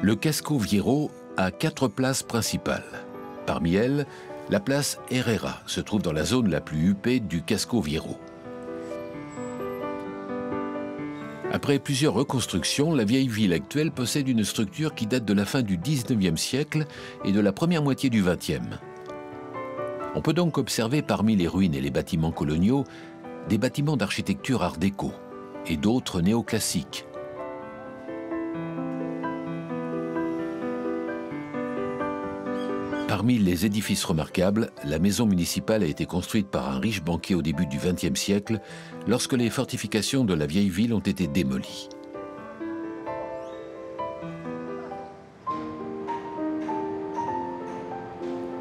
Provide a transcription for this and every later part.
Le Casco Viejo a 4 places principales. Parmi elles, la place Herrera se trouve dans la zone la plus huppée du Casco Viejo. Après plusieurs reconstructions, la vieille ville actuelle possède une structure qui date de la fin du XIXe siècle et de la première moitié du XXe. On peut donc observer parmi les ruines et les bâtiments coloniaux des bâtiments d'architecture art déco et d'autres néoclassiques. Parmi les édifices remarquables, la maison municipale a été construite par un riche banquier au début du XXe siècle, lorsque les fortifications de la vieille ville ont été démolies.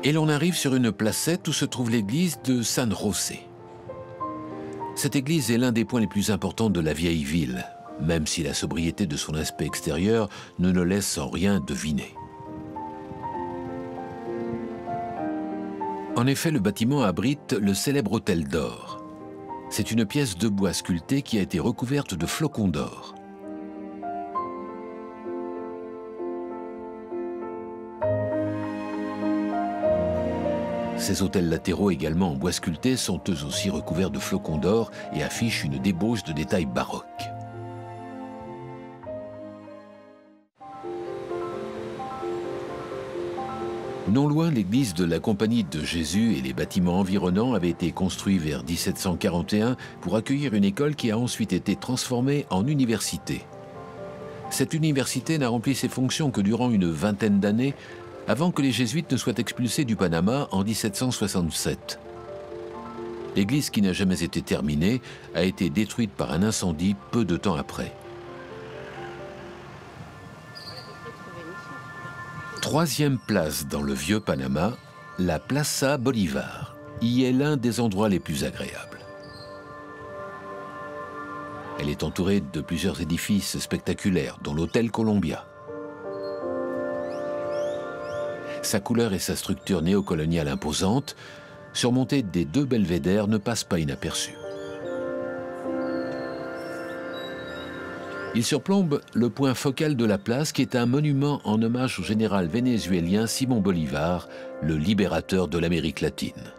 Et l'on arrive sur une placette où se trouve l'église de San José. Cette église est l'un des points les plus importants de la vieille ville, même si la sobriété de son aspect extérieur ne le laisse en rien deviner. En effet, le bâtiment abrite le célèbre Hôtel d'Or. C'est une pièce de bois sculptée qui a été recouverte de flocons d'or. Ces autels latéraux, également en bois sculpté, sont eux aussi recouverts de flocons d'or et affichent une débauche de détails baroques. Non loin, l'église de la Compagnie de Jésus et les bâtiments environnants avaient été construits vers 1741 pour accueillir une école qui a ensuite été transformée en université. Cette université n'a rempli ses fonctions que durant une vingtaine d'années, avant que les jésuites ne soient expulsés du Panama en 1767. L'église, qui n'a jamais été terminée, a été détruite par un incendie peu de temps après. Troisième place dans le vieux Panama, la Plaza Bolivar y est l'un des endroits les plus agréables. Elle est entourée de plusieurs édifices spectaculaires, dont l'hôtel Colombia. Sa couleur et sa structure néocoloniale imposante, surmontée des 2 belvédères, ne passent pas inaperçus. Il surplombe le point focal de la place, qui est un monument en hommage au général vénézuélien Simón Bolívar, le libérateur de l'Amérique latine.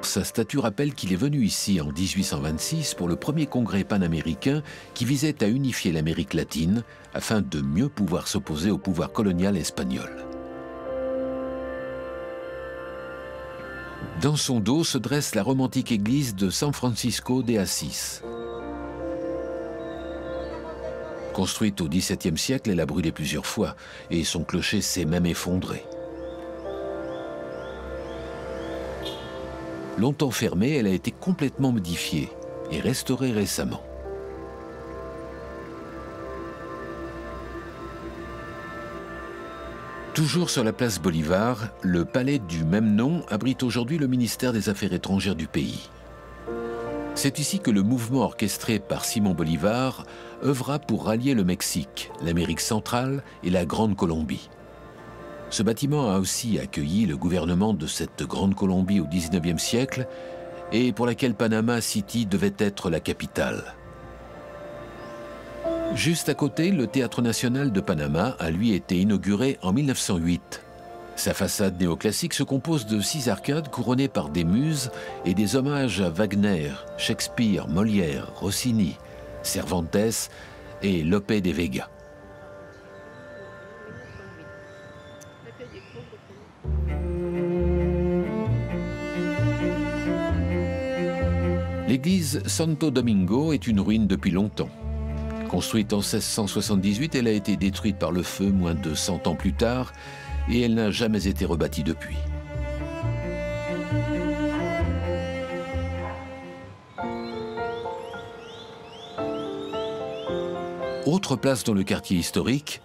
Sa statue rappelle qu'il est venu ici en 1826 pour le premier congrès panaméricain qui visait à unifier l'Amérique latine afin de mieux pouvoir s'opposer au pouvoir colonial espagnol. Dans son dos se dresse la romantique église de San Francisco de Asís. Construite au XVIIe siècle, elle a brûlé plusieurs fois et son clocher s'est même effondré. Longtemps fermée, elle a été complètement modifiée et restaurée récemment. Toujours sur la place Bolivar, le palais du même nom abrite aujourd'hui le ministère des Affaires étrangères du pays. C'est ici que le mouvement orchestré par Simón Bolívar œuvra pour rallier le Mexique, l'Amérique centrale et la Grande Colombie. Ce bâtiment a aussi accueilli le gouvernement de cette Grande Colombie au XIXe siècle et pour laquelle Panama City devait être la capitale. Juste à côté, le Théâtre national de Panama a lui été inauguré en 1908. Sa façade néoclassique se compose de 6 arcades couronnées par des muses et des hommages à Wagner, Shakespeare, Molière, Rossini, Cervantes et Lope de Vega. L'église Santo Domingo est une ruine depuis longtemps. Construite en 1678, elle a été détruite par le feu moins de 100 ans plus tard et elle n'a jamais été rebâtie depuis. Autre place dans le quartier historique,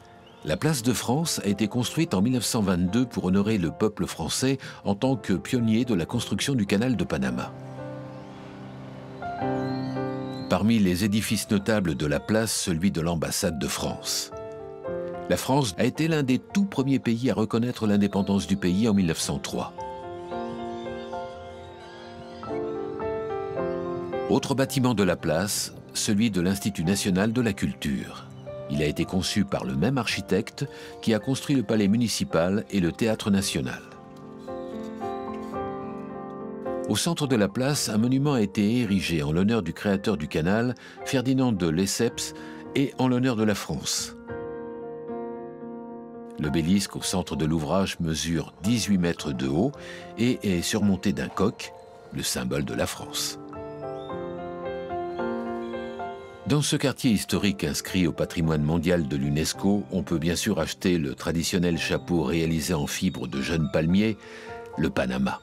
la place de France a été construite en 1922 pour honorer le peuple français en tant que pionnier de la construction du canal de Panama. Parmi les édifices notables de la place, celui de l'ambassade de France. La France a été l'un des tout premiers pays à reconnaître l'indépendance du pays en 1903. Autre bâtiment de la place, celui de l'Institut national de la culture. Il a été conçu par le même architecte qui a construit le palais municipal et le théâtre national. Au centre de la place, un monument a été érigé en l'honneur du créateur du canal, Ferdinand de Lesseps, et en l'honneur de la France. L'obélisque au centre de l'ouvrage mesure 18 mètres de haut et est surmonté d'un coq, le symbole de la France. Dans ce quartier historique inscrit au patrimoine mondial de l'UNESCO, on peut bien sûr acheter le traditionnel chapeau réalisé en fibre de jeunes palmiers, le Panama.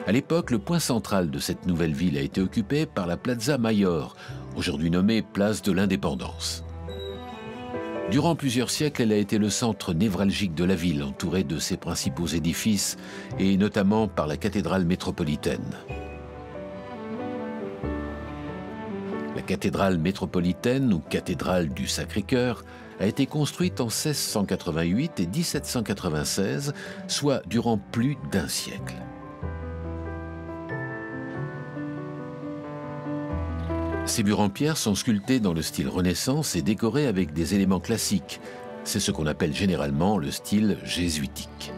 À l'époque, le point central de cette nouvelle ville a été occupé par la Plaza Mayor, aujourd'hui nommée Place de l'Indépendance. Durant plusieurs siècles, elle a été le centre névralgique de la ville, entourée de ses principaux édifices, et notamment par la cathédrale métropolitaine. La cathédrale métropolitaine, ou cathédrale du Sacré-Cœur, a été construite en 1688 et 1796, soit durant plus d'un siècle. Ces murs en pierre sont sculptés dans le style Renaissance et décorés avec des éléments classiques. C'est ce qu'on appelle généralement le style jésuitique.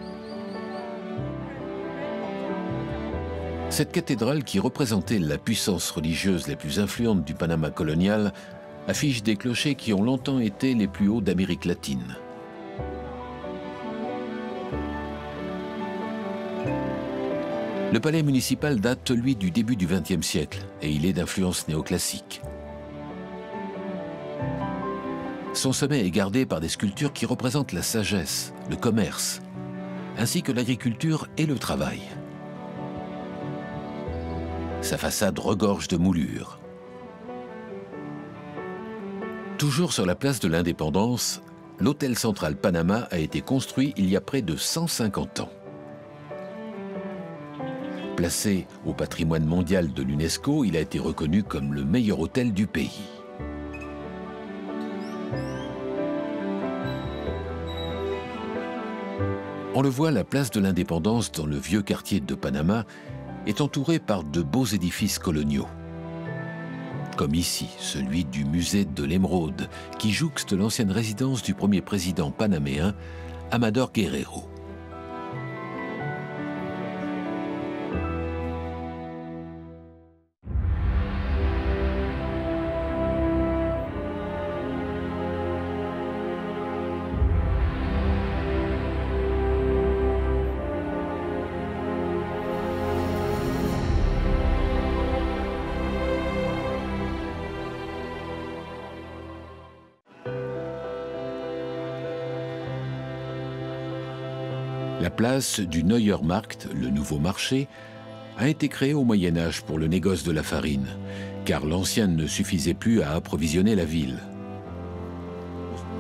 Cette cathédrale, qui représentait la puissance religieuse la plus influente du Panama colonial, affiche des clochers qui ont longtemps été les plus hauts d'Amérique latine. Le palais municipal date, lui, du début du XXe siècle et il est d'influence néoclassique. Son sommet est gardé par des sculptures qui représentent la sagesse, le commerce, ainsi que l'agriculture et le travail. Sa façade regorge de moulures. Toujours sur la place de l'Indépendance, l'hôtel central Panama a été construit il y a près de 150 ans. Placé au patrimoine mondial de l'UNESCO, il a été reconnu comme le meilleur hôtel du pays. On le voit, la place de l'Indépendance dans le vieux quartier de Panama est entourée par de beaux édifices coloniaux. Comme ici, celui du musée de l'Émeraude, qui jouxte l'ancienne résidence du premier président panaméen, Amador Guerrero. La place du Neuer Markt, le nouveau marché, a été créée au Moyen-Âge pour le négoce de la farine, car l'ancienne ne suffisait plus à approvisionner la ville.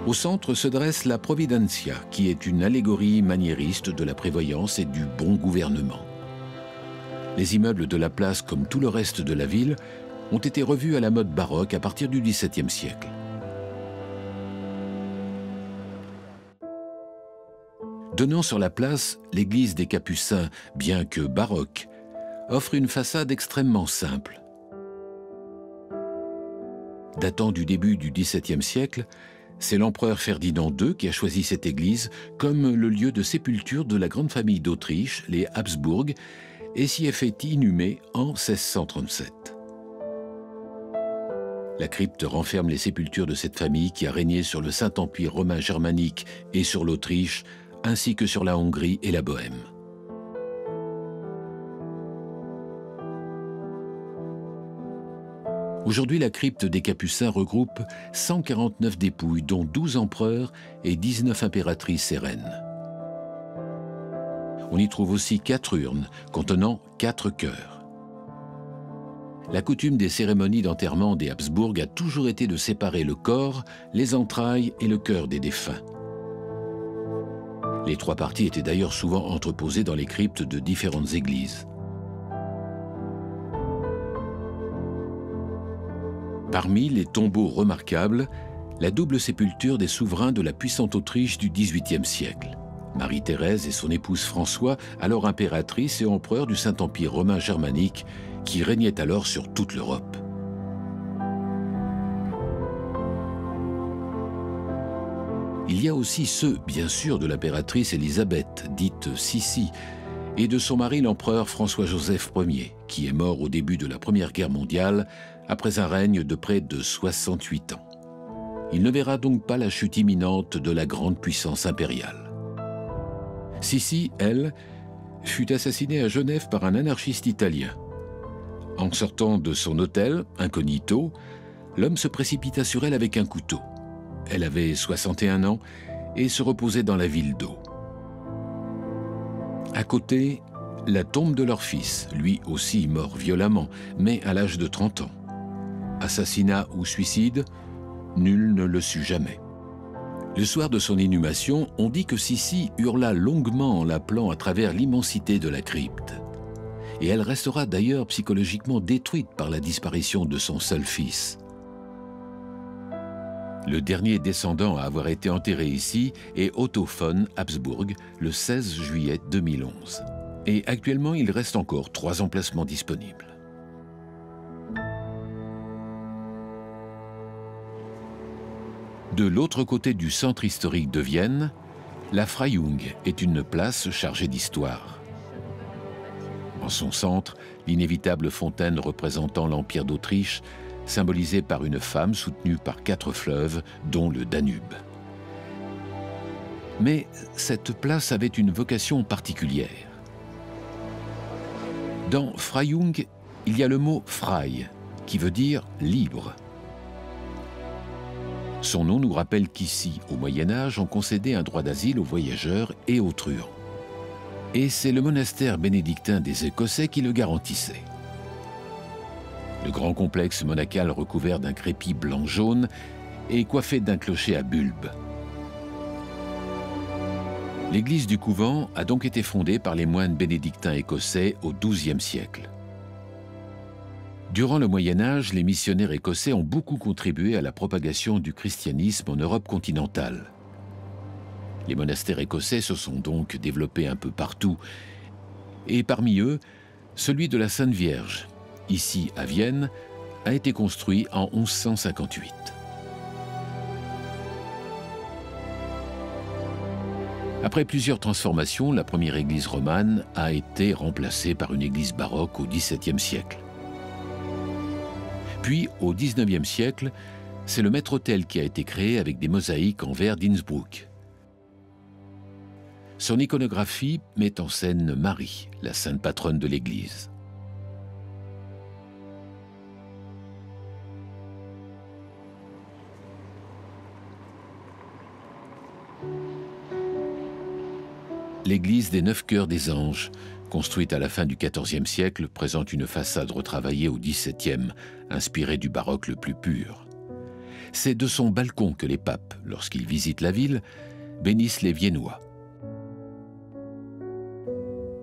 Au centre se dresse la Providencia, qui est une allégorie maniériste de la prévoyance et du bon gouvernement. Les immeubles de la place, comme tout le reste de la ville, ont été revus à la mode baroque à partir du XVIIe siècle. Donnant sur la place, l'église des Capucins, bien que baroque, offre une façade extrêmement simple. Datant du début du XVIIe siècle, c'est l'empereur Ferdinand II qui a choisi cette église comme le lieu de sépulture de la grande famille d'Autriche, les Habsbourg, et s'y est fait inhumer en 1637. La crypte renferme les sépultures de cette famille qui a régné sur le Saint-Empire romain germanique et sur l'Autriche, ainsi que sur la Hongrie et la Bohême. Aujourd'hui, la crypte des Capucins regroupe 149 dépouilles, dont 12 empereurs et 19 impératrices et reines. On y trouve aussi 4 urnes contenant 4 cœurs. La coutume des cérémonies d'enterrement des Habsbourg a toujours été de séparer le corps, les entrailles et le cœur des défunts. Les 3 parties étaient d'ailleurs souvent entreposées dans les cryptes de différentes églises. Parmi les tombeaux remarquables, la double sépulture des souverains de la puissante Autriche du XVIIIe siècle. Marie-Thérèse et son épouse François, alors impératrice et empereur du Saint-Empire romain germanique, qui régnait alors sur toute l'Europe. Il y a aussi ceux, bien sûr, de l'impératrice Élisabeth, dite Sissi, et de son mari l'empereur François-Joseph Ier, qui est mort au début de la Première Guerre mondiale, après un règne de près de 68 ans. Il ne verra donc pas la chute imminente de la grande puissance impériale. Sissi, elle, fut assassinée à Genève par un anarchiste italien. En sortant de son hôtel, incognito, l'homme se précipita sur elle avec un couteau. Elle avait 61 ans et se reposait dans la ville d'Eau. À côté, la tombe de leur fils, lui aussi mort violemment, mais à l'âge de 30 ans. Assassinat ou suicide, nul ne le sut jamais. Le soir de son inhumation, on dit que Sissi hurla longuement en l'appelant à travers l'immensité de la crypte. Et elle restera d'ailleurs psychologiquement détruite par la disparition de son seul fils. Le dernier descendant à avoir été enterré ici est Otto von Habsburg le 16 juillet 2011. Et actuellement, il reste encore 3 emplacements disponibles. De l'autre côté du centre historique de Vienne, la Freiung est une place chargée d'histoire. En son centre, l'inévitable fontaine représentant l'Empire d'Autriche, symbolisée par une femme soutenue par 4 fleuves, dont le Danube. Mais cette place avait une vocation particulière. Dans Freiung, il y a le mot « frei » qui veut dire « libre ». Son nom nous rappelle qu'ici, au Moyen-Âge, on concédait un droit d'asile aux voyageurs et aux truands. Et c'est le monastère bénédictin des Écossais qui le garantissait. Le grand complexe monacal recouvert d'un crépi blanc-jaune est coiffé d'un clocher à bulbe. L'église du couvent a donc été fondée par les moines bénédictins écossais au XIIe siècle. Durant le Moyen-Âge, les missionnaires écossais ont beaucoup contribué à la propagation du christianisme en Europe continentale. Les monastères écossais se sont donc développés un peu partout, et parmi eux, celui de la Sainte Vierge, ici à Vienne, a été construit en 1158. Après plusieurs transformations, la première église romane a été remplacée par une église baroque au XVIIe siècle. Puis, au XIXe siècle, c'est le maître-autel qui a été créé avec des mosaïques en verre d'Innsbruck. Son iconographie met en scène Marie, la sainte patronne de l'Église. L'église des 9 Cœurs des Anges, construite à la fin du XIVe siècle, présente une façade retravaillée au XVIIe, inspirée du baroque le plus pur. C'est de son balcon que les papes, lorsqu'ils visitent la ville, bénissent les Viennois.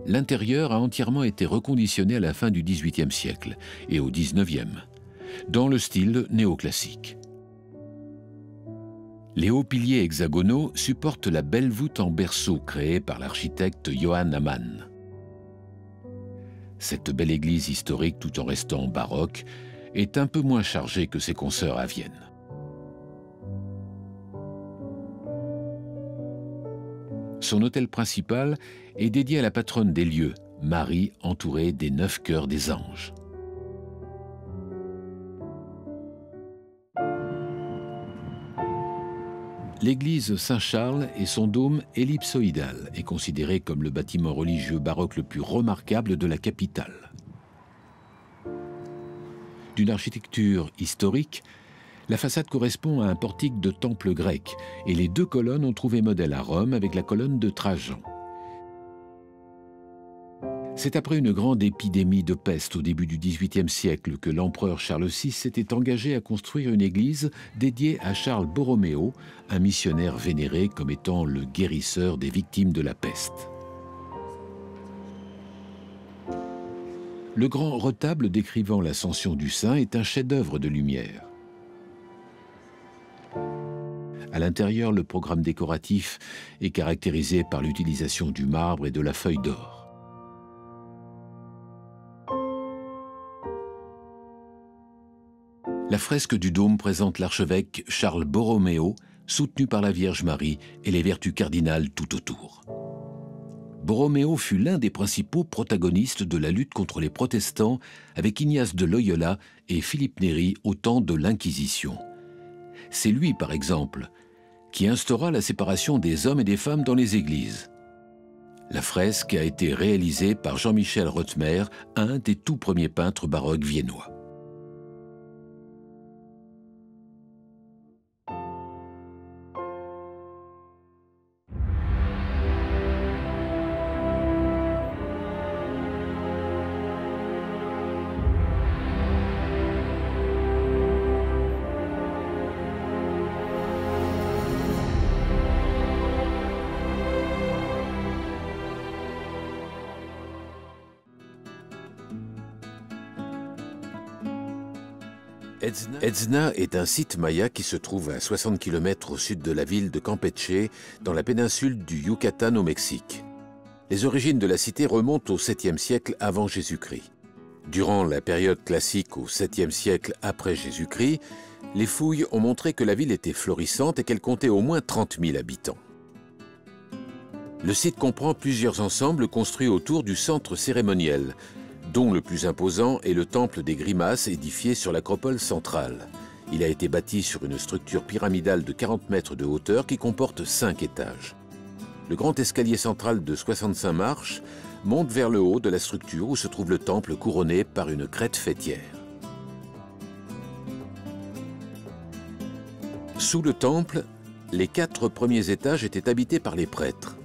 L'intérieur a entièrement été reconditionné à la fin du XVIIIe siècle et au XIXe, dans le style néoclassique. Les hauts piliers hexagonaux supportent la belle voûte en berceau créée par l'architecte Johann Amann. Cette belle église historique, tout en restant baroque, est un peu moins chargée que ses consoeurs à Vienne. Son autel principal est dédié à la patronne des lieux, Marie, entourée des 9 Cœurs des Anges. L'église Saint-Charles et son dôme ellipsoïdal est considéré comme le bâtiment religieux baroque le plus remarquable de la capitale. D'une architecture historique, la façade correspond à un portique de temple grec et les 2 colonnes ont trouvé modèle à Rome avec la colonne de Trajan. C'est après une grande épidémie de peste au début du XVIIIe siècle que l'empereur Charles VI s'était engagé à construire une église dédiée à Charles Borroméo, un missionnaire vénéré comme étant le guérisseur des victimes de la peste. Le grand retable décrivant l'ascension du saint est un chef-d'œuvre de lumière. À l'intérieur, le programme décoratif est caractérisé par l'utilisation du marbre et de la feuille d'or. La fresque du dôme présente l'archevêque Charles Borromeo, soutenu par la Vierge Marie et les vertus cardinales tout autour. Borromeo fut l'un des principaux protagonistes de la lutte contre les protestants avec Ignace de Loyola et Philippe Néri au temps de l'Inquisition. C'est lui, par exemple, qui instaura la séparation des hommes et des femmes dans les églises. La fresque a été réalisée par Jean-Michel Rothmer, un des tout premiers peintres baroques viennois. Etzna est un site maya qui se trouve à 60 km au sud de la ville de Campeche, dans la péninsule du Yucatan au Mexique. Les origines de la cité remontent au 7e siècle avant Jésus-Christ. Durant la période classique au 7e siècle après Jésus-Christ, les fouilles ont montré que la ville était florissante et qu'elle comptait au moins 30 000 habitants. Le site comprend plusieurs ensembles construits autour du centre cérémoniel, dont le plus imposant est le temple des Grimaces édifié sur l'acropole centrale. Il a été bâti sur une structure pyramidale de 40 mètres de hauteur qui comporte 5 étages. Le grand escalier central de 65 marches monte vers le haut de la structure où se trouve le temple couronné par une crête faîtière. Sous le temple, les 4 premiers étages étaient habités par les prêtres.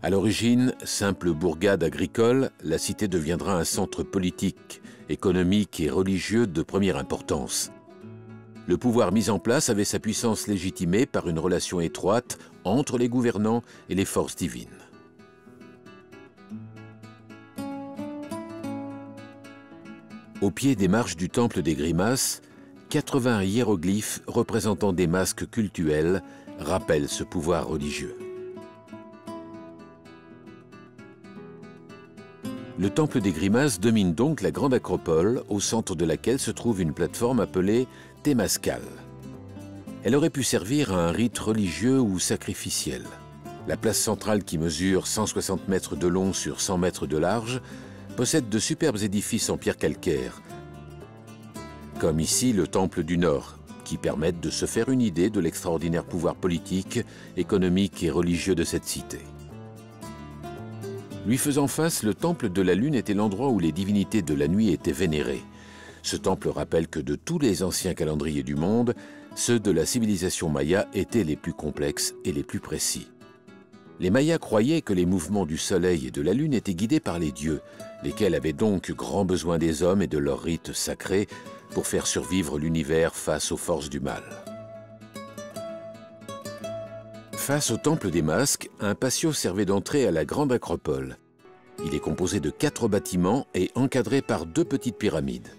À l'origine, simple bourgade agricole, la cité deviendra un centre politique, économique et religieux de première importance. Le pouvoir mis en place avait sa puissance légitimée par une relation étroite entre les gouvernants et les forces divines. Au pied des marches du temple des Grimaces, 80 hiéroglyphes représentant des masques cultuels rappellent ce pouvoir religieux. Le temple des Grimaces domine donc la grande acropole, au centre de laquelle se trouve une plateforme appelée Temazcal. Elle aurait pu servir à un rite religieux ou sacrificiel. La place centrale, qui mesure 160 mètres de long sur 100 mètres de large, possède de superbes édifices en pierre calcaire, comme ici le temple du Nord, qui permettent de se faire une idée de l'extraordinaire pouvoir politique, économique et religieux de cette cité. Lui faisant face, le temple de la Lune était l'endroit où les divinités de la nuit étaient vénérées. Ce temple rappelle que de tous les anciens calendriers du monde, ceux de la civilisation maya étaient les plus complexes et les plus précis. Les Mayas croyaient que les mouvements du Soleil et de la Lune étaient guidés par les dieux, lesquels avaient donc grand besoin des hommes et de leurs rites sacrés pour faire survivre l'univers face aux forces du mal. Face au temple des masques, un patio servait d'entrée à la grande acropole. Il est composé de 4 bâtiments et encadré par 2 petites pyramides.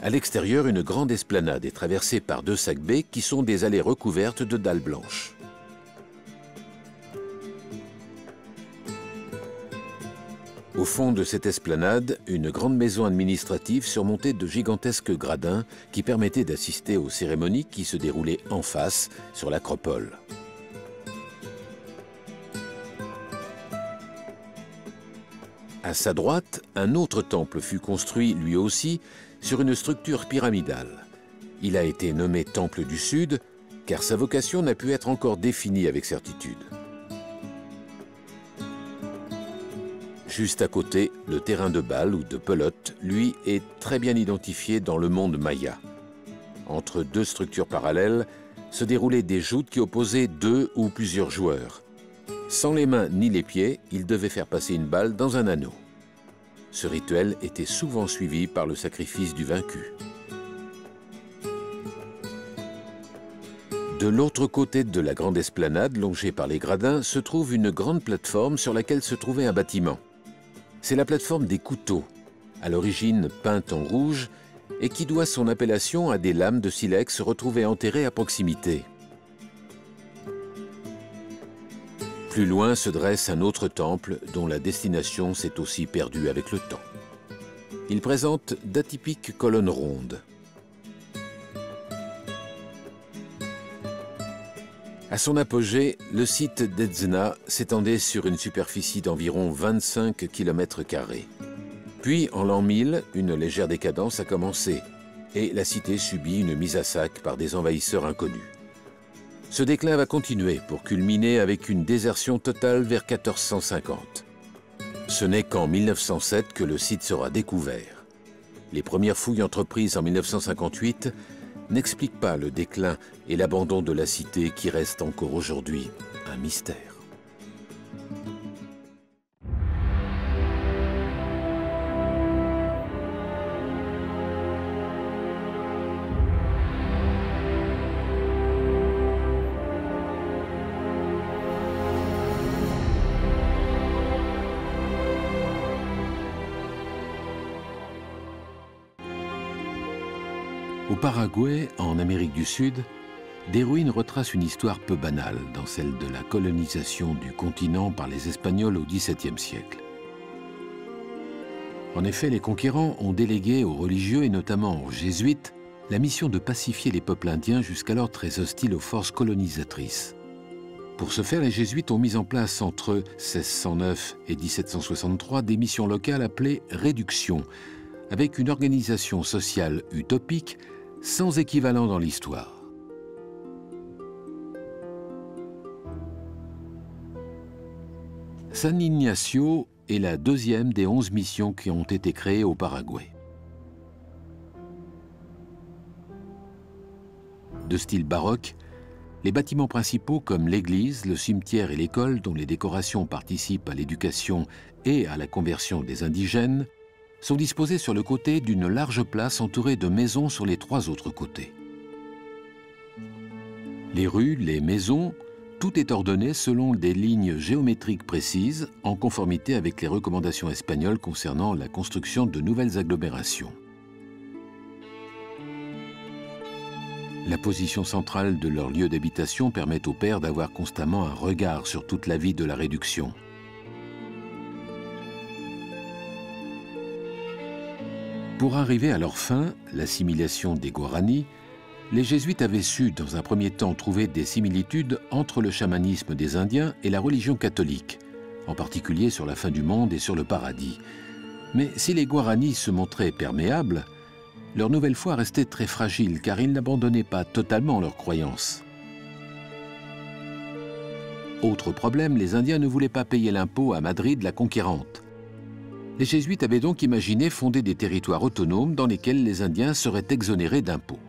À l'extérieur, une grande esplanade est traversée par 2 sac-baies qui sont des allées recouvertes de dalles blanches. Au fond de cette esplanade, une grande maison administrative surmontée de gigantesques gradins qui permettaient d'assister aux cérémonies qui se déroulaient en face, sur l'acropole. À sa droite, un autre temple fut construit, lui aussi, sur une structure pyramidale. Il a été nommé Temple du Sud, car sa vocation n'a pu être encore définie avec certitude. Juste à côté, le terrain de balle ou de pelote, lui, est très bien identifié dans le monde maya. Entre 2 structures parallèles se déroulaient des joutes qui opposaient 2 ou plusieurs joueurs. Sans les mains ni les pieds, il devait faire passer une balle dans un anneau. Ce rituel était souvent suivi par le sacrifice du vaincu. De l'autre côté de la grande esplanade, longée par les gradins, se trouve une grande plateforme sur laquelle se trouvait un bâtiment. C'est la plateforme des couteaux, à l'origine peinte en rouge, et qui doit son appellation à des lames de silex retrouvées enterrées à proximité. Plus loin se dresse un autre temple dont la destination s'est aussi perdue avec le temps. Il présente d'atypiques colonnes rondes. À son apogée, le site d'Edzna s'étendait sur une superficie d'environ 25 km². Puis, en l'an 1000, une légère décadence a commencé et la cité subit une mise à sac par des envahisseurs inconnus. Ce déclin va continuer pour culminer avec une désertion totale vers 1450. Ce n'est qu'en 1907 que le site sera découvert. Les premières fouilles entreprises en 1958 n'expliquent pas le déclin et l'abandon de la cité qui reste encore aujourd'hui un mystère. Au Paraguay, en Amérique du Sud, des ruines retracent une histoire peu banale dans celle de la colonisation du continent par les Espagnols au XVIIe siècle. En effet, les conquérants ont délégué aux religieux et notamment aux jésuites la mission de pacifier les peuples indiens jusqu'alors très hostiles aux forces colonisatrices. Pour ce faire, les jésuites ont mis en place entre 1609 et 1763 des missions locales appelées « réductions », avec une organisation sociale utopique sans équivalent dans l'histoire. San Ignacio est la deuxième des 11 missions qui ont été créées au Paraguay. De style baroque, les bâtiments principaux comme l'église, le cimetière et l'école, dont les décorations participent à l'éducation et à la conversion des indigènes, sont disposés sur le côté d'une large place entourée de maisons sur les 3 autres côtés. Les rues, les maisons, tout est ordonné selon des lignes géométriques précises, en conformité avec les recommandations espagnoles concernant la construction de nouvelles agglomérations. La position centrale de leur lieu d'habitation permet aux pères d'avoir constamment un regard sur toute la vie de la réduction. Pour arriver à leur fin, l'assimilation des Guaranis, les jésuites avaient su, dans un premier temps, trouver des similitudes entre le chamanisme des Indiens et la religion catholique, en particulier sur la fin du monde et sur le paradis. Mais si les Guaranis se montraient perméables, leur nouvelle foi restait très fragile, car ils n'abandonnaient pas totalement leurs croyances. Autre problème, les Indiens ne voulaient pas payer l'impôt à Madrid, la conquérante. Les jésuites avaient donc imaginé fonder des territoires autonomes dans lesquels les Indiens seraient exonérés d'impôts.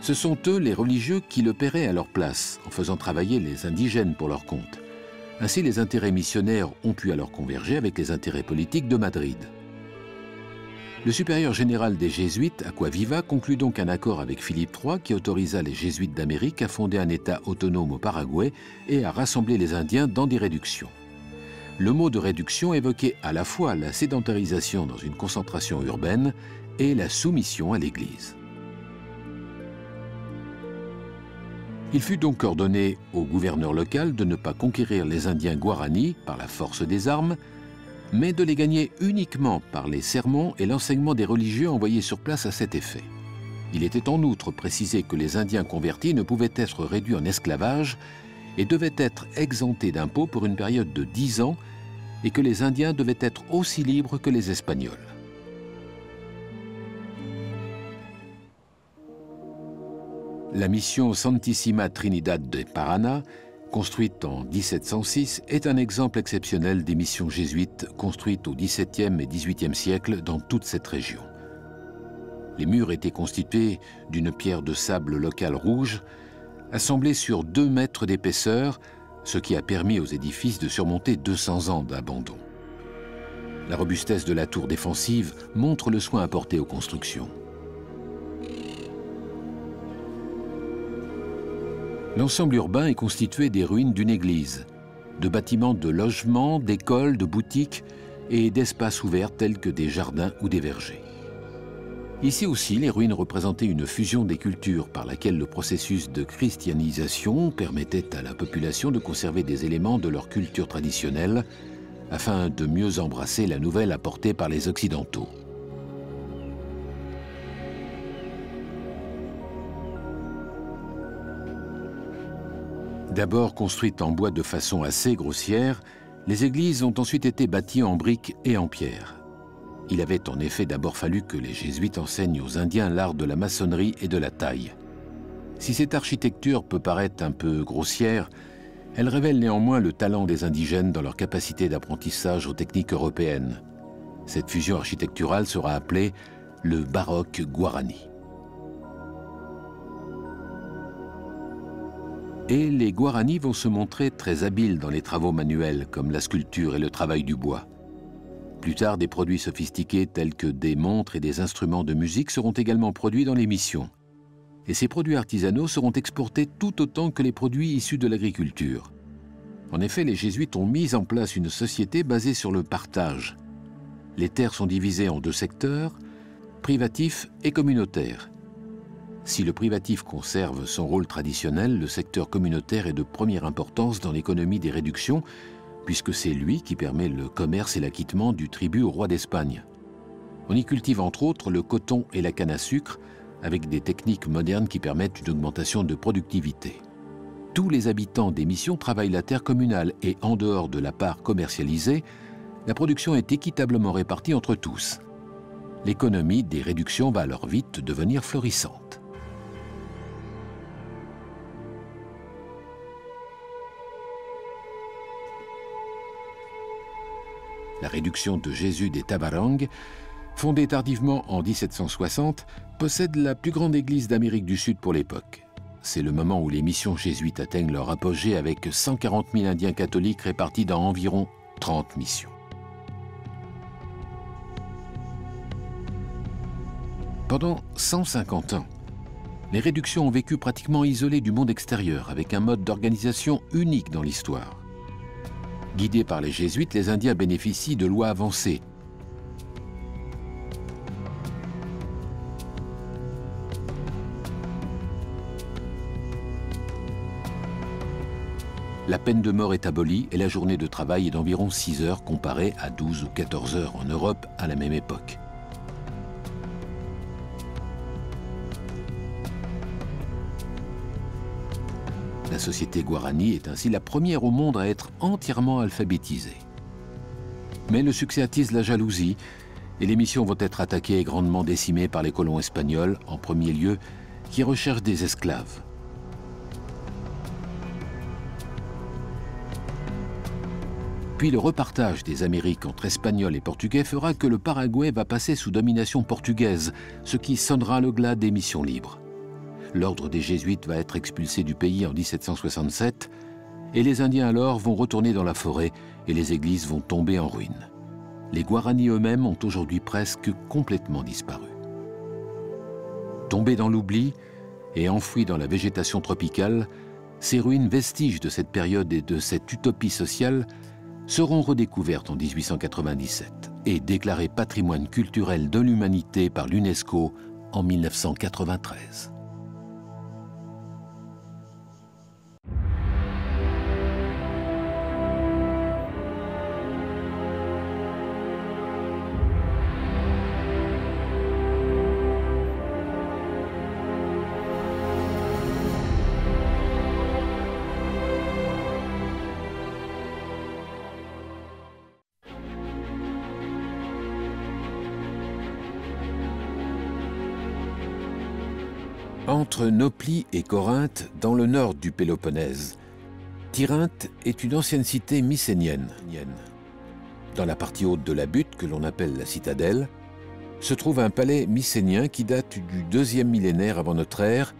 Ce sont eux, les religieux, qui le paieraient à leur place, en faisant travailler les indigènes pour leur compte. Ainsi, les intérêts missionnaires ont pu alors converger avec les intérêts politiques de Madrid. Le supérieur général des jésuites, Acquaviva, conclut donc un accord avec Philippe III qui autorisa les jésuites d'Amérique à fonder un État autonome au Paraguay et à rassembler les Indiens dans des réductions. Le mot de réduction évoquait à la fois la sédentarisation dans une concentration urbaine et la soumission à l'Église. Il fut donc ordonné au gouverneur local de ne pas conquérir les Indiens Guaranis par la force des armes, mais de les gagner uniquement par les sermons et l'enseignement des religieux envoyés sur place à cet effet. Il était en outre précisé que les Indiens convertis ne pouvaient être réduits en esclavage et devaient être exemptés d'impôts pour une période de 10 ans et que les Indiens devaient être aussi libres que les Espagnols. La mission Santissima Trinidad de Paraná, construite en 1706, est un exemple exceptionnel des missions jésuites construites au XVIIe et XVIIIe siècle dans toute cette région. Les murs étaient constitués d'une pierre de sable locale rouge, assemblée sur 2 mètres d'épaisseur, ce qui a permis aux édifices de surmonter 200 ans d'abandon. La robustesse de la tour défensive montre le soin apporté aux constructions. L'ensemble urbain est constitué des ruines d'une église, de bâtiments de logements, d'écoles, de boutiques et d'espaces ouverts tels que des jardins ou des vergers. Ici aussi, les ruines représentaient une fusion des cultures par laquelle le processus de christianisation permettait à la population de conserver des éléments de leur culture traditionnelle afin de mieux embrasser la nouvelle apportée par les Occidentaux. D'abord construites en bois de façon assez grossière, les églises ont ensuite été bâties en briques et en pierre. Il avait en effet d'abord fallu que les jésuites enseignent aux Indiens l'art de la maçonnerie et de la taille. Si cette architecture peut paraître un peu grossière, elle révèle néanmoins le talent des indigènes dans leur capacité d'apprentissage aux techniques européennes. Cette fusion architecturale sera appelée le baroque guarani. Et les Guaranis vont se montrer très habiles dans les travaux manuels, comme la sculpture et le travail du bois. Plus tard, des produits sophistiqués tels que des montres et des instruments de musique seront également produits dans les missions. Et ces produits artisanaux seront exportés tout autant que les produits issus de l'agriculture. En effet, les jésuites ont mis en place une société basée sur le partage. Les terres sont divisées en deux secteurs, privatif et communautaire. Si le privatif conserve son rôle traditionnel, le secteur communautaire est de première importance dans l'économie des réductions, puisque c'est lui qui permet le commerce et l'acquittement du tribut au roi d'Espagne. On y cultive entre autres le coton et la canne à sucre, avec des techniques modernes qui permettent une augmentation de productivité. Tous les habitants des missions travaillent la terre communale et en dehors de la part commercialisée, la production est équitablement répartie entre tous. L'économie des réductions va alors vite devenir florissante. La réduction de Jésus des Tabarang, fondée tardivement en 1760, possède la plus grande église d'Amérique du Sud pour l'époque. C'est le moment où les missions jésuites atteignent leur apogée avec 140 000 Indiens catholiques répartis dans environ 30 missions. Pendant 150 ans, les réductions ont vécu pratiquement isolées du monde extérieur, avec un mode d'organisation unique dans l'histoire. Guidés par les jésuites, les Indiens bénéficient de lois avancées. La peine de mort est abolie et la journée de travail est d'environ 6 heures comparée à 12 ou 14 heures en Europe à la même époque. La société Guarani est ainsi la première au monde à être entièrement alphabétisée. Mais le succès attise la jalousie et les missions vont être attaquées et grandement décimées par les colons espagnols, en premier lieu, qui recherchent des esclaves. Puis le repartage des Amériques entre Espagnols et Portugais fera que le Paraguay va passer sous domination portugaise, ce qui sonnera le glas des missions libres. L'ordre des Jésuites va être expulsé du pays en 1767 et les Indiens alors vont retourner dans la forêt et les églises vont tomber en ruine. Les Guaranis eux-mêmes ont aujourd'hui presque complètement disparu. Tombés dans l'oubli et enfouis dans la végétation tropicale, ces ruines vestiges de cette période et de cette utopie sociale seront redécouvertes en 1897 et déclarées patrimoine culturel de l'humanité par l'UNESCO en 1993. Entre Nauplie et Corinthe, dans le nord du Péloponnèse, Tirynthe est une ancienne cité mycénienne. Dans la partie haute de la butte, que l'on appelle la citadelle, se trouve un palais mycénien qui date du 2e millénaire avant notre ère,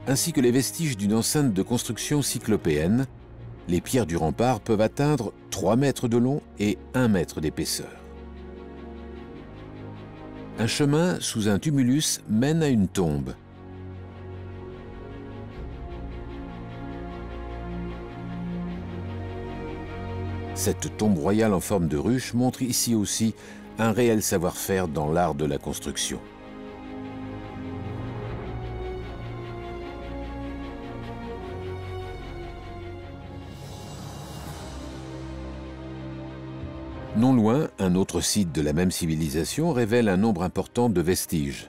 ainsi que les vestiges d'une enceinte de construction cyclopéenne. Les pierres du rempart peuvent atteindre 3 mètres de long et 1 mètre d'épaisseur. Un chemin sous un tumulus mène à une tombe. Cette tombe royale en forme de ruche montre ici aussi un réel savoir-faire dans l'art de la construction. Non loin, un autre site de la même civilisation révèle un nombre important de vestiges.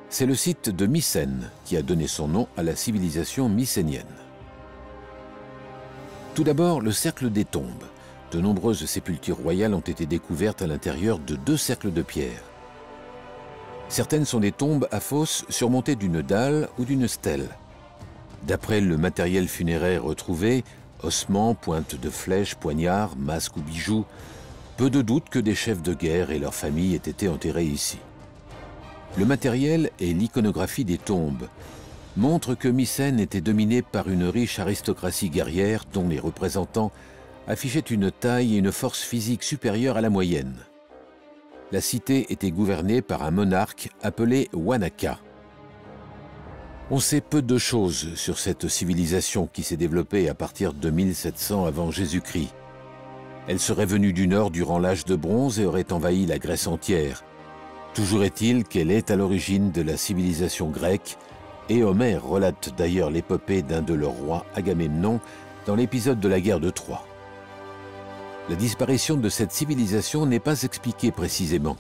C'est le site de Mycène qui a donné son nom à la civilisation mycénienne. Tout d'abord, le cercle des tombes. De nombreuses sépultures royales ont été découvertes à l'intérieur de 2 cercles de pierre. Certaines sont des tombes à fosse surmontées d'une dalle ou d'une stèle. D'après le matériel funéraire retrouvé, ossements, pointes de flèches, poignards, masques ou bijoux, peu de doute que des chefs de guerre et leurs familles aient été enterrés ici. Le matériel et l'iconographie des tombes montrent que Mycène était dominée par une riche aristocratie guerrière dont les représentants affichaient une taille et une force physique supérieures à la moyenne. La cité était gouvernée par un monarque appelé Wanaka. On sait peu de choses sur cette civilisation qui s'est développée à partir de 1700 avant Jésus-Christ. Elle serait venue du nord durant l'âge de bronze et aurait envahi la Grèce entière. Toujours est-il qu'elle est à l'origine de la civilisation grecque, et Homère relate d'ailleurs l'épopée d'un de leurs rois, Agamemnon, dans l'épisode de la guerre de Troie. La disparition de cette civilisation n'est pas expliquée précisément.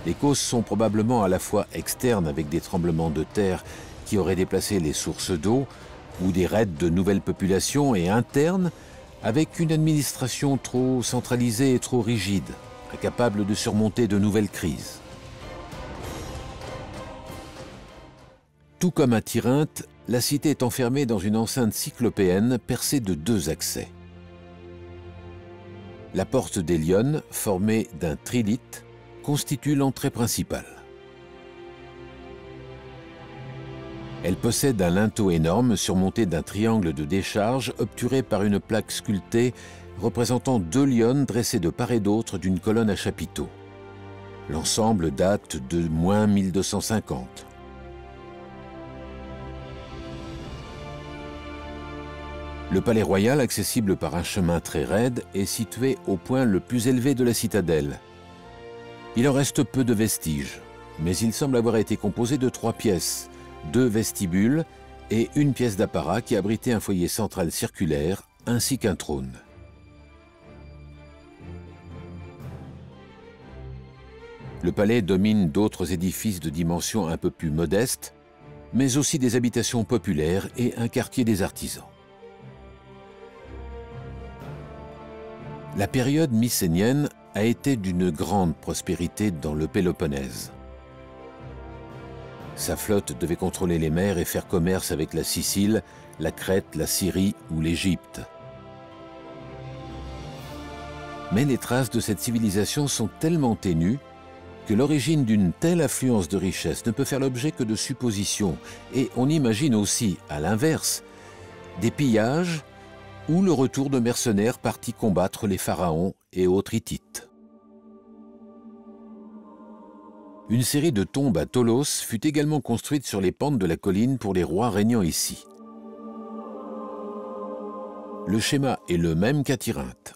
Les causes sont probablement à la fois externes avec des tremblements de terre qui auraient déplacé les sources d'eau ou des raids de nouvelles populations, et internes avec une administration trop centralisée et trop rigide, incapable de surmonter de nouvelles crises. Tout comme à Tirynthe, la cité est enfermée dans une enceinte cyclopéenne percée de 2 accès. La porte des Lionnes, formée d'un trilithe, constitue l'entrée principale. Elle possède un linteau énorme surmonté d'un triangle de décharge obturé par une plaque sculptée représentant 2 lionnes dressées de part et d'autre d'une colonne à chapiteaux. L'ensemble date de -1250. Le palais royal, accessible par un chemin très raide, est situé au point le plus élevé de la citadelle. Il en reste peu de vestiges, mais il semble avoir été composé de 3 pièces, 2 vestibules et une pièce d'apparat qui abritait un foyer central circulaire ainsi qu'un trône. Le palais domine d'autres édifices de dimensions un peu plus modestes, mais aussi des habitations populaires et un quartier des artisans. La période mycénienne a été d'une grande prospérité dans le Péloponnèse. Sa flotte devait contrôler les mers et faire commerce avec la Sicile, la Crète, la Syrie ou l'Égypte. Mais les traces de cette civilisation sont tellement ténues que l'origine d'une telle affluence de richesses ne peut faire l'objet que de suppositions, et on imagine aussi, à l'inverse, des pillages ou le retour de mercenaires partis combattre les pharaons et autres Hittites. Une série de tombes à Tholos fut également construite sur les pentes de la colline pour les rois régnant ici. Le schéma est le même qu'à Tirynthe.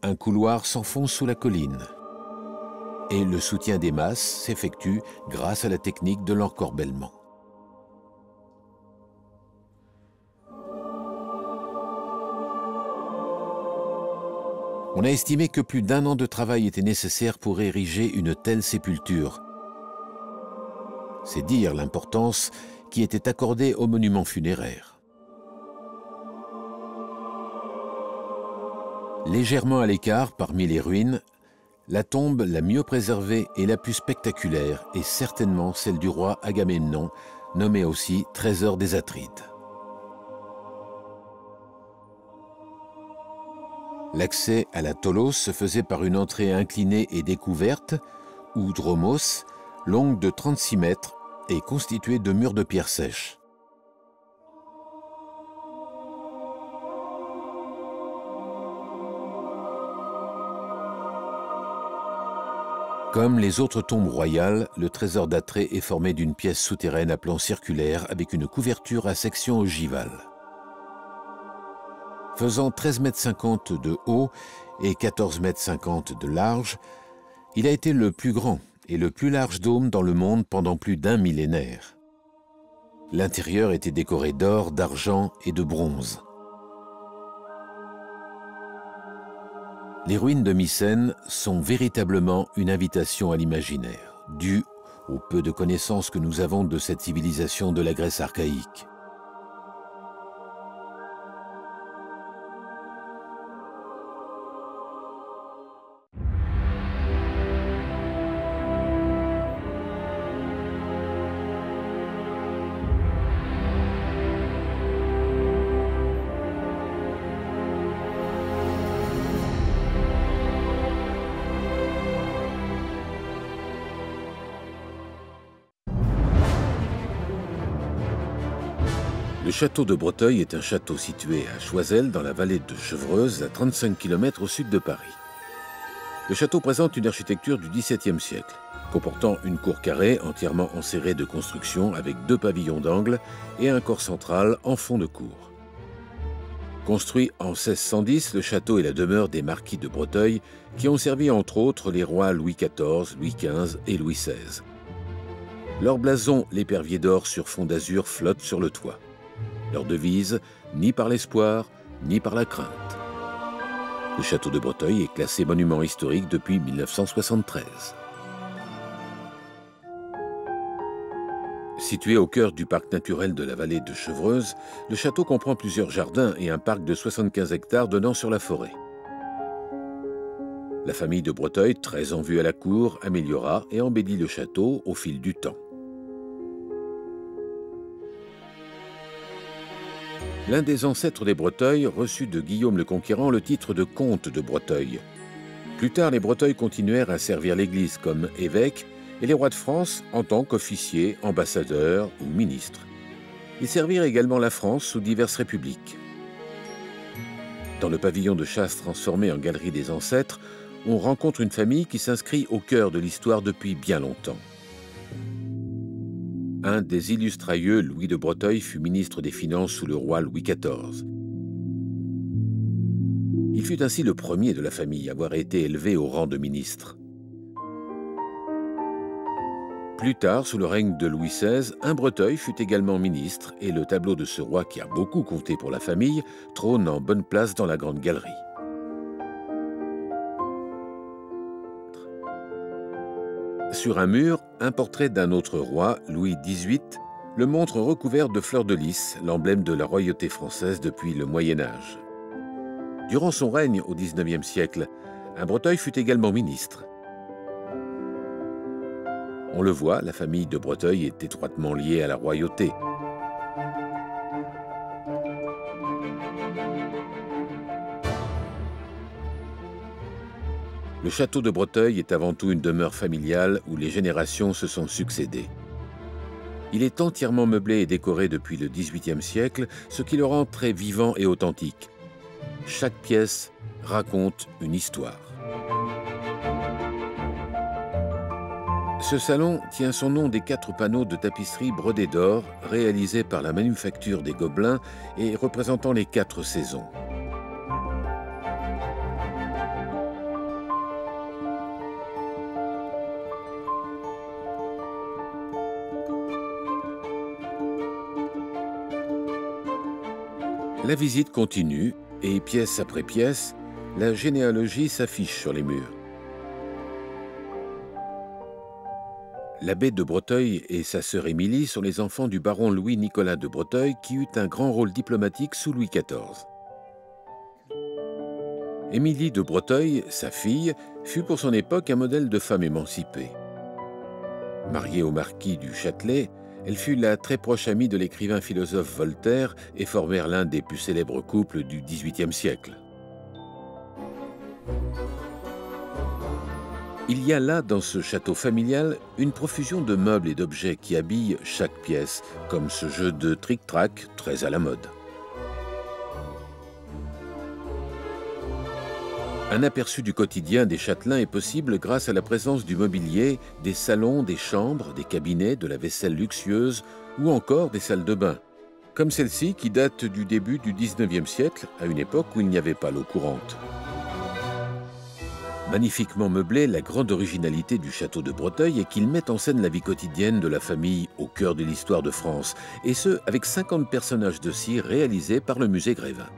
Un couloir s'enfonce sous la colline et le soutien des masses s'effectue grâce à la technique de l'encorbellement. On a estimé que plus d'1 an de travail était nécessaire pour ériger une telle sépulture. C'est dire l'importance qui était accordée aux monuments funéraires. Légèrement à l'écart, parmi les ruines, la tombe la mieux préservée et la plus spectaculaire est certainement celle du roi Agamemnon, nommé aussi Trésor des Atrides. L'accès à la Tholos se faisait par une entrée inclinée et découverte, ou dromos, longue de 36 mètres et constituée de murs de pierre sèche. Comme les autres tombes royales, le trésor d'Atrée est formé d'une pièce souterraine à plan circulaire avec une couverture à section ogivale. Faisant 13,50 m de haut et 14,50 m de large, il a été le plus grand et le plus large dôme dans le monde pendant plus d'1 millénaire. L'intérieur était décoré d'or, d'argent et de bronze. Les ruines de Mycènes sont véritablement une invitation à l'imaginaire, due au peu de connaissances que nous avons de cette civilisation de la Grèce archaïque. Le château de Breteuil est un château situé à Choiseul, dans la vallée de Chevreuse, à 35 km au sud de Paris. Le château présente une architecture du XVIIe siècle, comportant une cour carrée entièrement enserrée de construction avec 2 pavillons d'angle et un corps central en fond de cour. Construit en 1610, le château est la demeure des marquis de Breteuil, qui ont servi entre autres les rois Louis XIV, Louis XV et Louis XVI. Leur blason, l'épervier d'or sur fond d'azur, flotte sur le toit. Leur devise, ni par l'espoir, ni par la crainte. Le château de Breteuil est classé monument historique depuis 1973. Situé au cœur du parc naturel de la vallée de Chevreuse, le château comprend plusieurs jardins et un parc de 75 hectares donnant sur la forêt. La famille de Breteuil, très en vue à la cour, améliora et embellit le château au fil du temps. L'un des ancêtres des Breteuil reçut de Guillaume le Conquérant le titre de comte de Breteuil. Plus tard, les Breteuil continuèrent à servir l'Église comme évêques et les rois de France en tant qu'officiers, ambassadeurs ou ministres. Ils servirent également la France sous diverses républiques. Dans le pavillon de chasse transformé en galerie des ancêtres, on rencontre une famille qui s'inscrit au cœur de l'histoire depuis bien longtemps. Un des illustres aïeux, Louis de Breteuil, fut ministre des Finances sous le roi Louis XIV. Il fut ainsi le premier de la famille à avoir été élevé au rang de ministre. Plus tard, sous le règne de Louis XVI, un Breteuil fut également ministre et le tableau de ce roi qui a beaucoup compté pour la famille trône en bonne place dans la grande galerie. Sur un mur, un portrait d'un autre roi, Louis XVIII, le montre recouvert de fleurs de lys, l'emblème de la royauté française depuis le Moyen-Âge. Durant son règne au XIXe siècle, un Breteuil fut également ministre. On le voit, la famille de Breteuil est étroitement liée à la royauté. Le château de Breteuil est avant tout une demeure familiale où les générations se sont succédées. Il est entièrement meublé et décoré depuis le XVIIIe siècle, ce qui le rend très vivant et authentique. Chaque pièce raconte une histoire. Ce salon tient son nom des 4 panneaux de tapisserie brodés d'or réalisés par la manufacture des Gobelins et représentant les 4 saisons. La visite continue et, pièce après pièce, la généalogie s'affiche sur les murs. L'abbé de Breteuil et sa sœur Émilie sont les enfants du baron Louis-Nicolas de Breteuil qui eut un grand rôle diplomatique sous Louis XIV. Émilie de Breteuil, sa fille, fut pour son époque un modèle de femme émancipée. Mariée au marquis du Châtelet, elle fut la très proche amie de l'écrivain philosophe Voltaire et formèrent l'un des plus célèbres couples du XVIIIe siècle. Il y a là, dans ce château familial, une profusion de meubles et d'objets qui habillent chaque pièce, comme ce jeu de tric-trac très à la mode. Un aperçu du quotidien des châtelains est possible grâce à la présence du mobilier, des salons, des chambres, des cabinets, de la vaisselle luxueuse ou encore des salles de bain, comme celle-ci qui date du début du XIXe siècle, à une époque où il n'y avait pas l'eau courante. Magnifiquement meublé, la grande originalité du château de Breteuil est qu'il met en scène la vie quotidienne de la famille au cœur de l'histoire de France, et ce, avec 50 personnages de cire réalisés par le musée Grévin.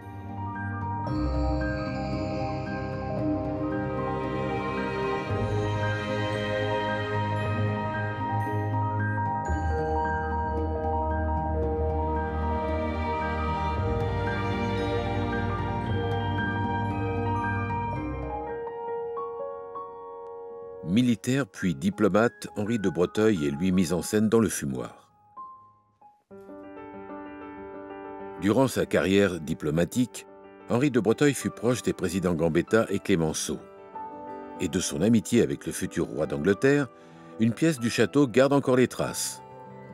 Militaire puis diplomate, Henri de Breteuil est lui mis en scène dans le fumoir. Durant sa carrière diplomatique, Henri de Breteuil fut proche des présidents Gambetta et Clémenceau. Et de son amitié avec le futur roi d'Angleterre, une pièce du château garde encore les traces.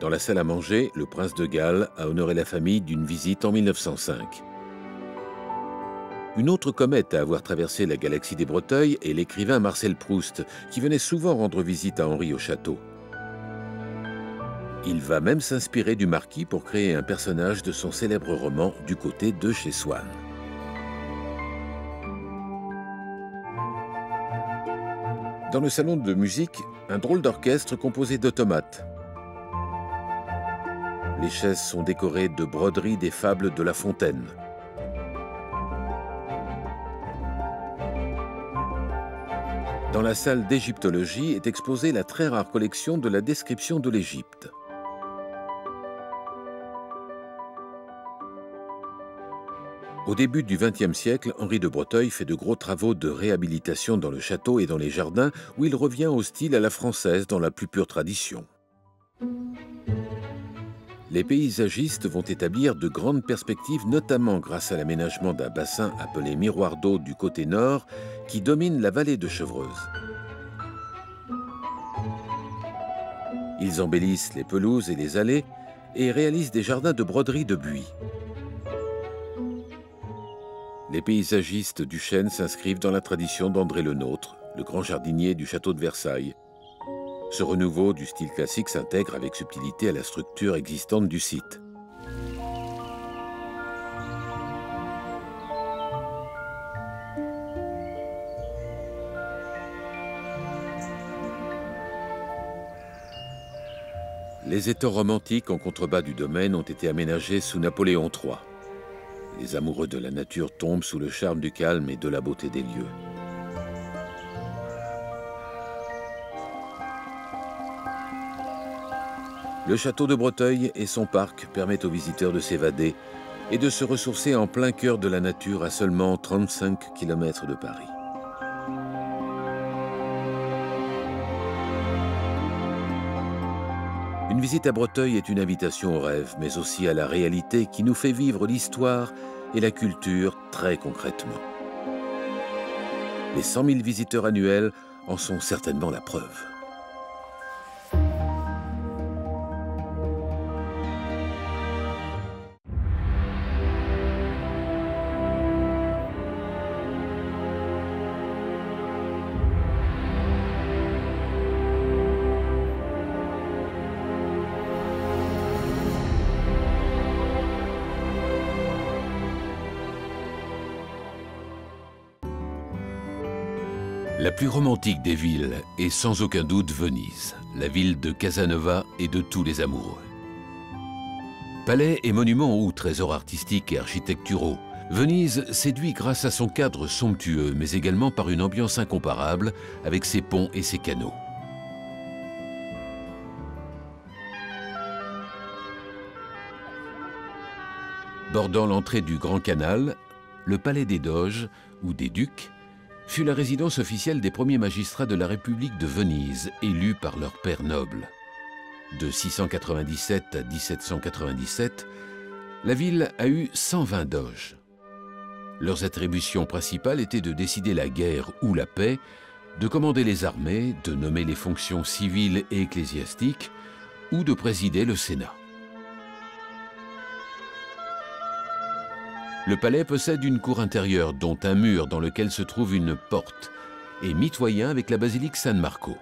Dans la salle à manger, le prince de Galles a honoré la famille d'une visite en 1905. Une autre comète à avoir traversé la galaxie des Breteuil est l'écrivain Marcel Proust, qui venait souvent rendre visite à Henri au château. Il va même s'inspirer du marquis pour créer un personnage de son célèbre roman Du côté de chez Swann. Dans le salon de musique, un drôle d'orchestre composé d'automates. Les chaises sont décorées de broderies des fables de La Fontaine. Dans la salle d'égyptologie est exposée la très rare collection de la description de l'Égypte. Au début du XXe siècle, Henri de Breteuil fait de gros travaux de réhabilitation dans le château et dans les jardins, où il revient au style à la française dans la plus pure tradition. Les paysagistes vont établir de grandes perspectives, notamment grâce à l'aménagement d'un bassin appelé miroir d'eau du côté nord, qui domine la vallée de Chevreuse. Ils embellissent les pelouses et les allées et réalisent des jardins de broderie de buis. Les paysagistes du Chêne s'inscrivent dans la tradition d'André Le Nôtre, le grand jardinier du château de Versailles. Ce renouveau du style classique s'intègre avec subtilité à la structure existante du site. Les étangs romantiques en contrebas du domaine ont été aménagés sous Napoléon III. Les amoureux de la nature tombent sous le charme du calme et de la beauté des lieux. Le château de Breteuil et son parc permettent aux visiteurs de s'évader et de se ressourcer en plein cœur de la nature à seulement 35 km de Paris. Une visite à Breteuil est une invitation au rêve, mais aussi à la réalité qui nous fait vivre l'histoire et la culture très concrètement. Les 100 000 visiteurs annuels en sont certainement la preuve. La plus romantique des villes est sans aucun doute Venise, la ville de Casanova et de tous les amoureux. Palais et monuments ou trésors artistiques et architecturaux, Venise séduit grâce à son cadre somptueux, mais également par une ambiance incomparable avec ses ponts et ses canaux. Bordant l'entrée du Grand Canal, le Palais des Doges, ou des Ducs, fut la résidence officielle des premiers magistrats de la République de Venise, élus par leur père noble. De 697 à 1797, la ville a eu 120 doges. Leurs attributions principales étaient de décider la guerre ou la paix, de commander les armées, de nommer les fonctions civiles et ecclésiastiques, ou de présider le Sénat. Le palais possède une cour intérieure, dont un mur dans lequel se trouve une porte, et mitoyen avec la basilique San Marco.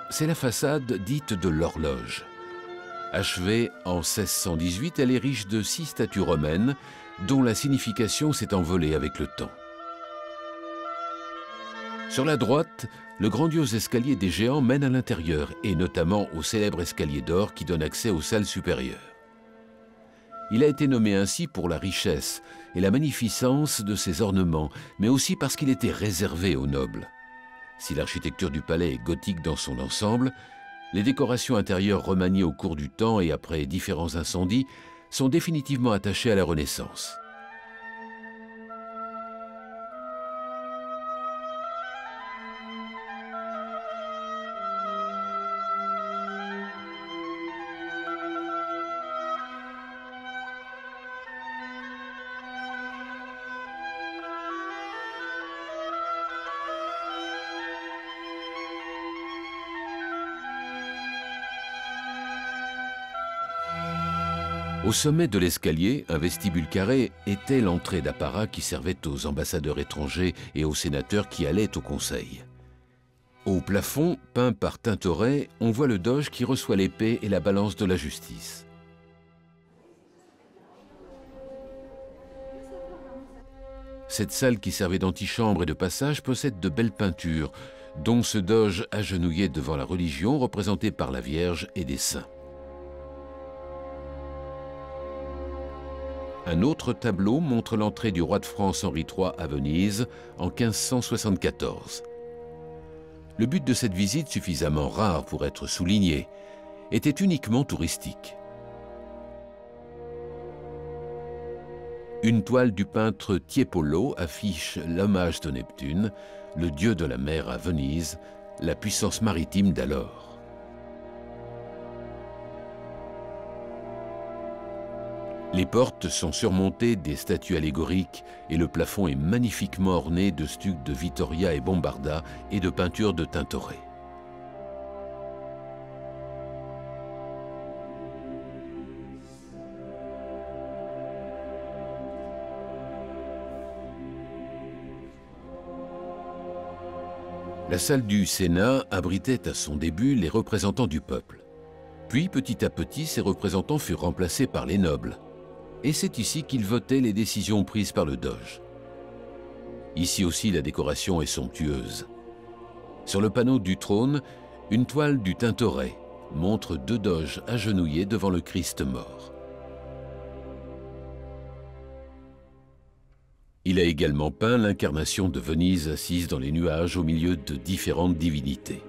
C'est la façade dite de l'horloge. Achevée en 1618, elle est riche de 6 statues romaines, dont la signification s'est envolée avec le temps. Sur la droite, le grandiose escalier des géants mène à l'intérieur, et notamment au célèbre escalier d'or qui donne accès aux salles supérieures. Il a été nommé ainsi pour la richesse et la magnificence de ses ornements, mais aussi parce qu'il était réservé aux nobles. Si l'architecture du palais est gothique dans son ensemble, les décorations intérieures remaniées au cours du temps et après différents incendies sont définitivement attachées à la Renaissance. Au sommet de l'escalier, un vestibule carré était l'entrée d'apparat qui servait aux ambassadeurs étrangers et aux sénateurs qui allaient au conseil. Au plafond, peint par Tintoret, on voit le doge qui reçoit l'épée et la balance de la justice. Cette salle qui servait d'antichambre et de passage possède de belles peintures, dont ce doge agenouillé devant la religion représenté par la Vierge et des saints. Un autre tableau montre l'entrée du roi de France Henri III à Venise en 1574. Le but de cette visite, suffisamment rare pour être souligné, était uniquement touristique. Une toile du peintre Tiepolo affiche l'hommage de Neptune, le dieu de la mer à Venise, la puissance maritime d'alors. Les portes sont surmontées des statues allégoriques et le plafond est magnifiquement orné de stucs de Vittoria et Bombarda et de peintures de Tintoret. La salle du Sénat abritait à son début les représentants du peuple. Puis, petit à petit, ces représentants furent remplacés par les nobles. Et c'est ici qu'ils votaient les décisions prises par le doge. Ici aussi, la décoration est somptueuse. Sur le panneau du trône, une toile du Tintoret montre deux doges agenouillés devant le Christ mort. Il a également peint l'incarnation de Venise assise dans les nuages au milieu de différentes divinités.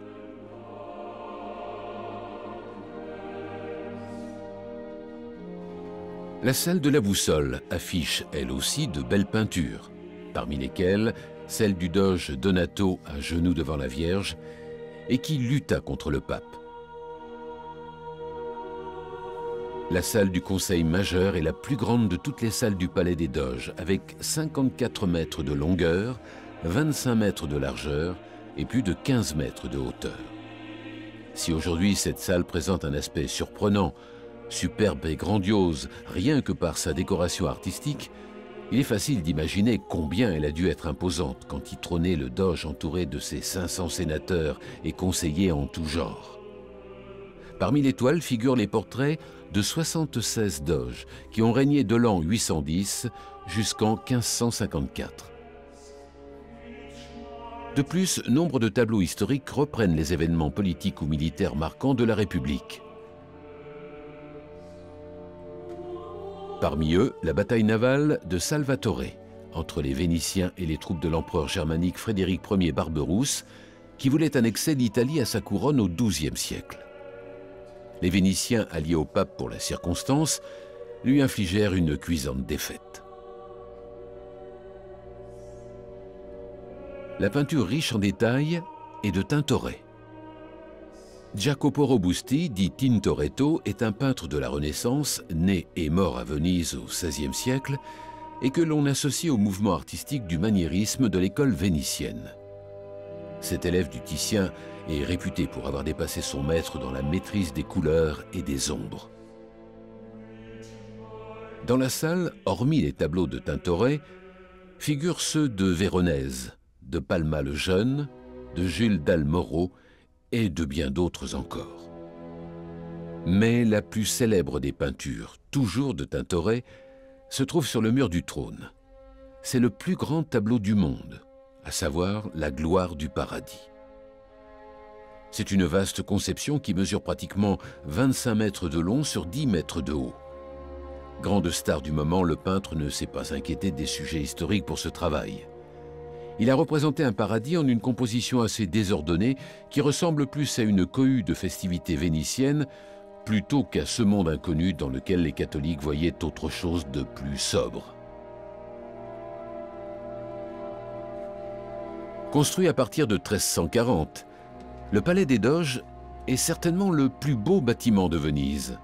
La salle de la Boussole affiche, elle aussi, de belles peintures, parmi lesquelles celle du doge Donato à genoux devant la Vierge et qui lutta contre le pape. La salle du Conseil majeur est la plus grande de toutes les salles du palais des doges, avec 54 mètres de longueur, 25 mètres de largeur et plus de 15 mètres de hauteur. Si aujourd'hui cette salle présente un aspect surprenant, superbe et grandiose, rien que par sa décoration artistique, il est facile d'imaginer combien elle a dû être imposante quand y trônait le doge entouré de ses 500 sénateurs et conseillers en tout genre. Parmi les toiles figurent les portraits de 76 doges qui ont régné de l'an 810 jusqu'en 1554. De plus, nombre de tableaux historiques reprennent les événements politiques ou militaires marquants de la République. Parmi eux, la bataille navale de Salvatore, entre les Vénitiens et les troupes de l'empereur germanique Frédéric Ier Barberousse, qui voulait annexer l'Italie à sa couronne au XIIe siècle. Les Vénitiens, alliés au pape pour la circonstance, lui infligèrent une cuisante défaite. La peinture riche en détails est de Tintoret. Jacopo Robusti, dit Tintoretto, est un peintre de la Renaissance, né et mort à Venise au XVIe siècle, et que l'on associe au mouvement artistique du maniérisme de l'école vénitienne. Cet élève du Titien est réputé pour avoir dépassé son maître dans la maîtrise des couleurs et des ombres. Dans la salle, hormis les tableaux de Tintoret, figurent ceux de Véronèse, de Palma le Jeune, de Jules d'Almoro et de bien d'autres encore. Mais la plus célèbre des peintures, toujours de Tintoret, se trouve sur le mur du trône. C'est le plus grand tableau du monde, à savoir la gloire du paradis. C'est une vaste conception qui mesure pratiquement 25 mètres de long sur 10 mètres de haut. Grande star du moment, le peintre ne s'est pas inquiété des sujets historiques pour ce travail. Il a représenté un paradis en une composition assez désordonnée qui ressemble plus à une cohue de festivités vénitiennes plutôt qu'à ce monde inconnu dans lequel les catholiques voyaient autre chose de plus sobre. Construit à partir de 1340, le Palais des Doges est certainement le plus beau bâtiment de Venise.